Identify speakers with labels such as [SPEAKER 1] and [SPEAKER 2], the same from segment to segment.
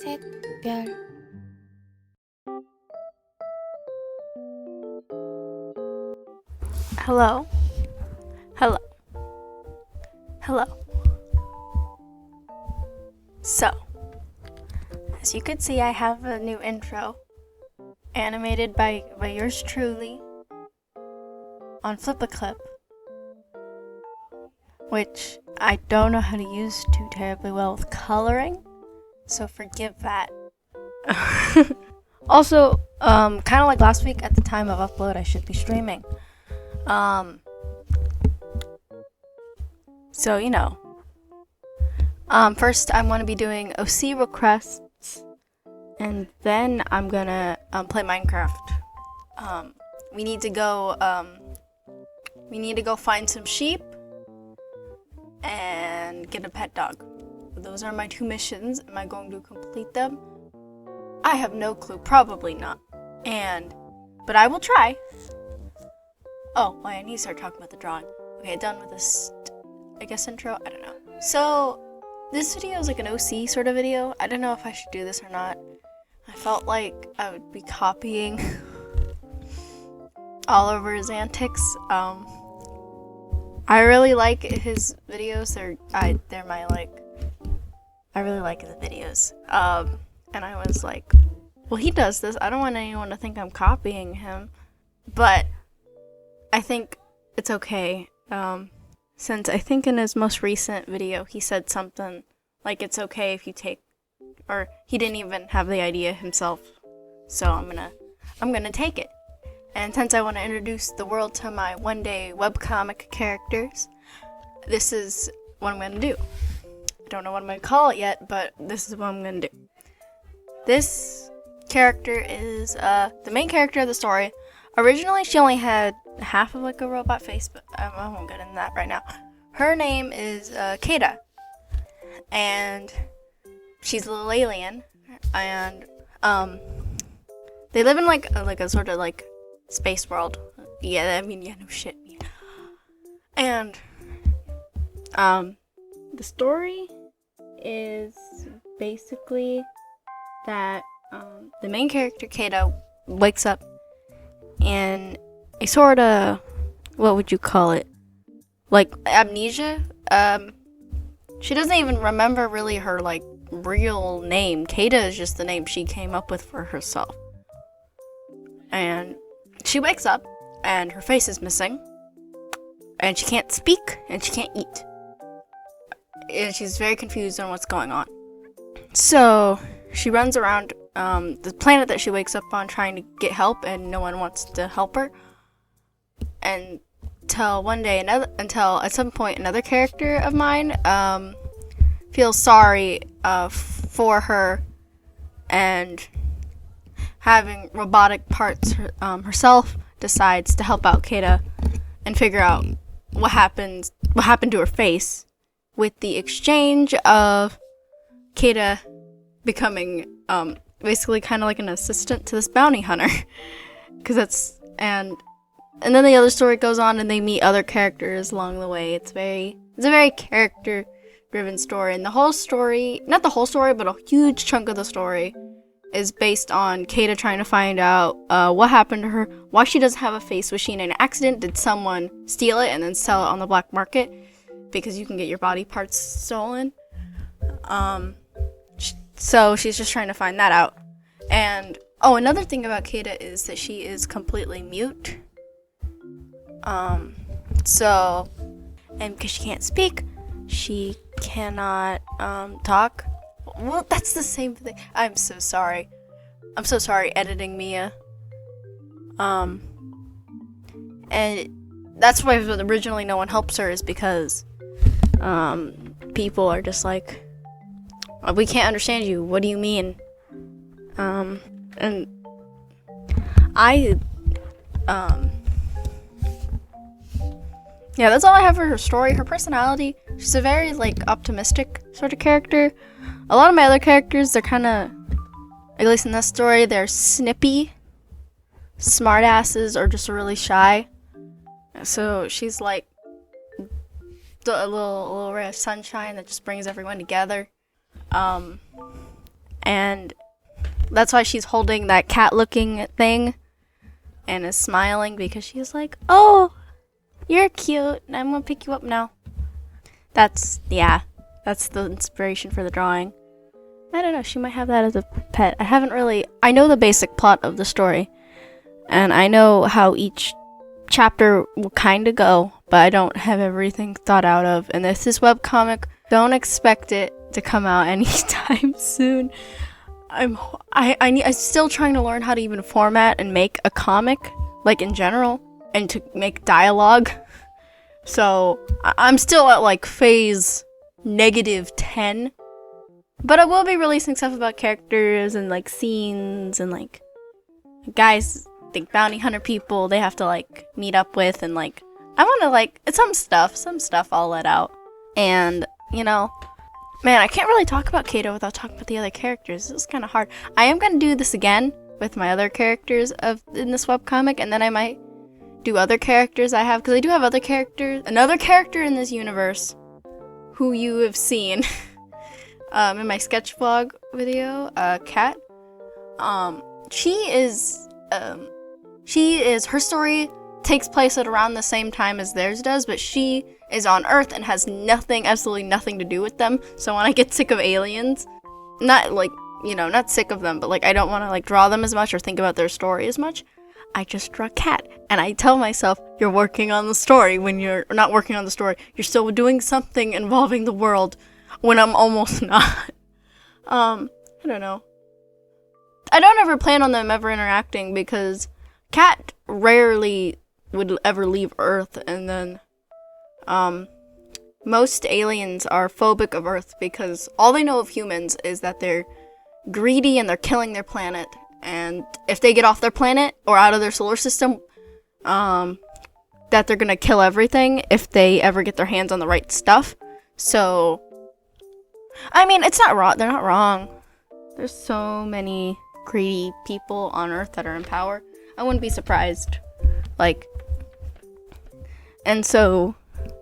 [SPEAKER 1] 샛별 Hello. Hello. Hello. So, as you can see, I have a new intro animated by yours truly on Flip-a-Clip, which I don't know how to use too terribly well with coloring, so forgive that. Also, kind of like last week, at the time of upload, I should be streaming. So, you know. First, I'm going to be doing OC requests, and then I'm gonna play Minecraft. We need to go find some sheep and get a pet dog. Those are my 2 missions. Am I going to complete them? I have no clue. Probably not. But I will try. Oh, wait, I need to start talking about the drawing. Okay, done with this, I guess, intro? I don't know. So, this video is like an OC sort of video. I don't know if I should do this or not. I felt like I would be copying Oliver his antics. I really like his videos. I really like his videos. And I was like, well, he does this. I don't want anyone to think I'm copying him. But I think it's okay. Since I think in his most recent video, he said something like it's okay if you take, or he didn't even have the idea himself. So I'm gonna take it. And since I want to introduce the world to my one-day webcomic characters, this is what I'm gonna do. I don't know what I'm gonna call it yet, but this is what I'm gonna do. This character is the main character of the story. Originally, she only had half of like a robot face, but I won't get into that right now. Her name is Kada, and she's a little alien, and they live in like a sort of like space world. Yeah, no shit. And the story is basically that the main character Kada wakes up in a sort of, what would you call it? Like amnesia? She doesn't even remember really her like real name. Kada is just the name she came up with for herself. And she wakes up and her face is missing. And she can't speak and she can't eat. And she's very confused on what's going on. So she runs around the planet that she wakes up on trying to get help, and no one wants to help her. Until at some point another character of mine feels sorry for her, and having robotic parts herself decides to help out Kada and figure out what happened to her face, with the exchange of Kada becoming basically kind of like an assistant to this bounty hunter. And then the other story goes on and they meet other characters along the way. It's a very character driven story, and the whole story, not the whole story, but a huge chunk of the story is based on Kada trying to find out what happened to her, why she doesn't have a face. Was she in an accident? Did someone steal it and then sell it on the black market? Because you can get your body parts stolen. So she's just trying to find that out. And another thing about Kada is that she is completely mute. And because she can't speak, she cannot talk. Well, that's the same thing. I'm so sorry, editing Mia. And that's why originally no one helps her, is because people are just like, we can't understand you. What do you mean? And yeah, that's all I have for her story. Her personality, she's a very like optimistic sort of character. A lot of my other characters, they're kind of, at least in this story, they're snippy, smartasses, or just really shy. So she's like a little ray of sunshine that just brings everyone together. And that's why she's holding that cat-looking thing and is smiling because she's like, oh, you're cute. I'm gonna pick you up now. That's the inspiration for the drawing. I don't know, she might have that as a pet. I know the basic plot of the story, and I know how each chapter will kind of go, but I don't have everything thought out of. And this is webcomic. Don't expect it to come out anytime soon. I'm still trying to learn how to even format and make a comic, like in general, and to make dialogue. So I'm still at like phase -10. But I will be releasing stuff about characters and like scenes and like guys, like bounty hunter people they have to like meet up with, and like I want to like some stuff I'll let out. And you know, man, I can't really talk about Kada without talking about the other characters. It's kind of hard. I am gonna do this again with my other characters in this webcomic, and then I might do other characters I have, because I do have other characters. Another character in this universe who you have seen in my sketch vlog video, Kat. Her story takes place at around the same time as theirs does, but she is on Earth and has absolutely nothing to do with them. So when I get sick of aliens, not like, not sick of them, but like I don't want to like draw them as much or think about their story as much, I just draw Kat. And I tell myself, you're working on the story when you're not working on the story. You're still doing something involving the world when I'm almost not. I don't know. I don't ever plan on them ever interacting because Kat rarely would ever leave Earth, and then most aliens are phobic of Earth because all they know of humans is that they're greedy and they're killing their planet, and if they get off their planet or out of their solar system, that they're gonna kill everything if they ever get their hands on the right stuff. So I mean, it's not wrong. They're not wrong. There's so many greedy people on Earth that are in power. I wouldn't be surprised. And so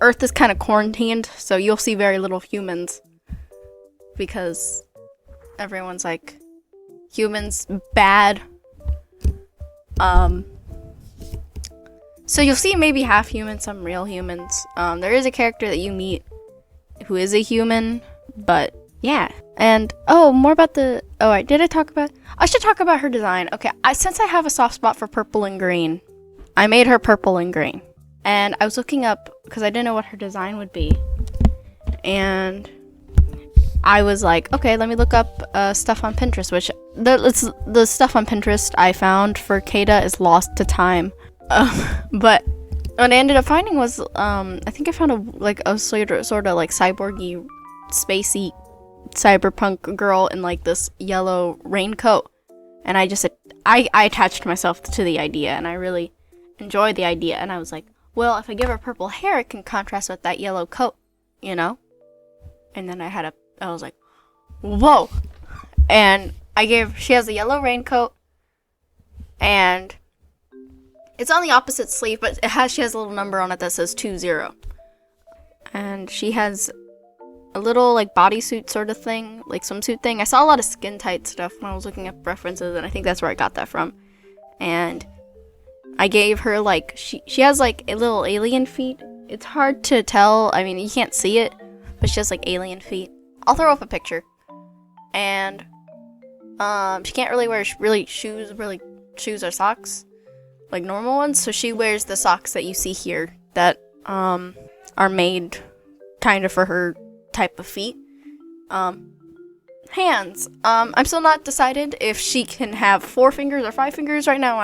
[SPEAKER 1] Earth is kind of quarantined, so you'll see very little humans because everyone's like, humans bad. So you'll see maybe half humans, some real humans. There is a character that you meet who is a human. But yeah, and more about I should talk about her design. Okay, since I have a soft spot for purple and green, I made her purple and green, and I was looking up because I didn't know what her design would be, and I was like, okay, let me look up stuff on Pinterest, which the stuff on Pinterest I found for Kada is lost to time, but what I ended up finding was I think I found a sort of like cyborgy, spacey cyberpunk girl in like this yellow raincoat, and I attached myself to the idea, and I really enjoyed the idea, and I was like, well, if I give her purple hair, it can contrast with that yellow coat, and then I was like, whoa, and she has a yellow raincoat, and it's on the opposite sleeve, but she has a little number on it that says 20, and she has a little like bodysuit sort of thing, like swimsuit thing. I saw a lot of skin tight stuff when I was looking up references, and I think that's where I got that from. And I gave her like she has like a little alien feet. It's hard to tell. I mean, you can't see it, but she has like alien feet. I'll throw up a picture. And she can't really wear shoes or socks like normal ones, so she wears the socks that you see here that are made kind of for her type of feet. Hands. I'm still not decided if she can have 4 fingers or 5 fingers. Right now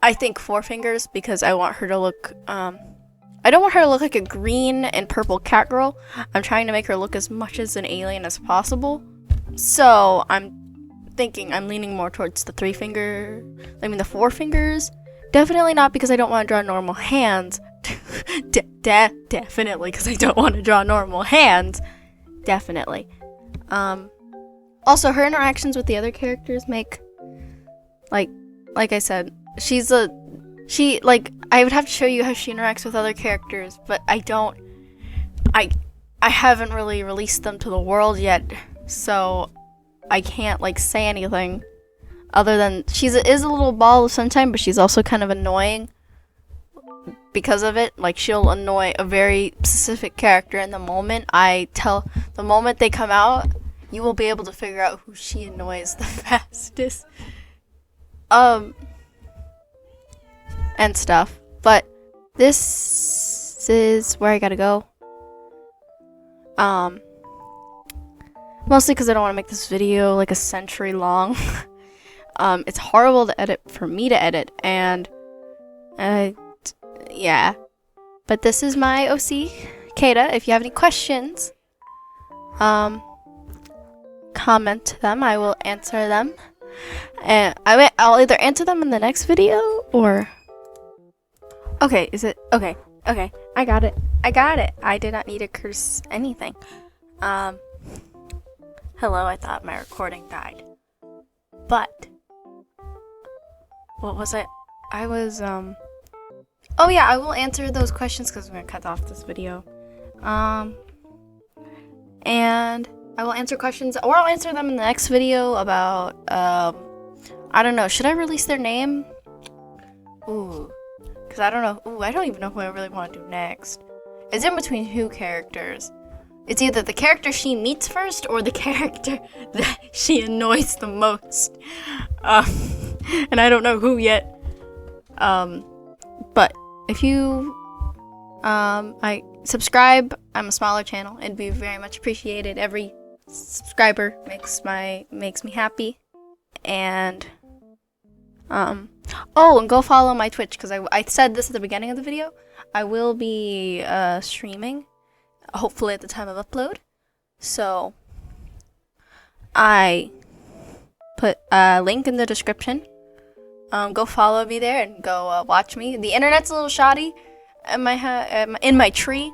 [SPEAKER 1] I think 4 fingers because I want her to look I don't want her to look like a green and purple cat girl. I'm trying to make her look as much as an alien as possible. So I'm leaning more towards the 4 fingers. Definitely not because I don't want to draw normal hands. Definitely because I don't want to draw normal hands. Definitely. Also, her interactions with the other characters make, like I said, I would have to show you how she interacts with other characters, but I haven't really released them to the world yet, so I can't like say anything other than she is a little ball of sunshine, but she's also kind of annoying because of it. Like, she'll annoy a very specific character, and the moment they come out, you will be able to figure out who she annoys the fastest. And stuff. But this is where I gotta go. Mostly because I don't want to make this video like a century long. It's horrible to edit for me to edit, and yeah. But this is my OC, Kada. If you have any questions, comment them. I will answer them, and I'll either answer them in the next video or. Okay, is it okay? Okay, I got it. I did not need to curse anything. Hello, I thought my recording died. But what was it? I was oh yeah, I will answer those questions because I'm gonna cut off this video. And I will answer questions, or I'll answer them in the next video about I don't know, should I release their name? Ooh. Because I don't know. Ooh, I don't even know who I really want to do next. It's in between two characters. It's either the character she meets first or the character that she annoys the most. And I don't know who yet. But if you I subscribe, I'm a smaller channel. It'd be very much appreciated. Every subscriber makes me happy. And oh, and go follow my Twitch, because I said this at the beginning of the video. I will be streaming, hopefully at the time of upload. So I put a link in the description. Go follow me there and go watch me. The internet's a little shoddy in my tree,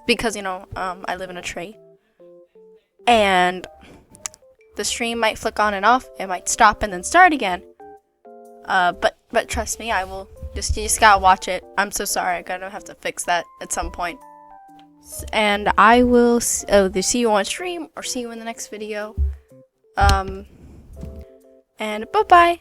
[SPEAKER 1] because I live in a tree, and the stream might flick on and off. It might stop and then start again. But trust me, I will you just gotta watch it. I'm so sorry, I'm gonna have to fix that at some point. And I will either see you on stream or see you in the next video. And bye bye.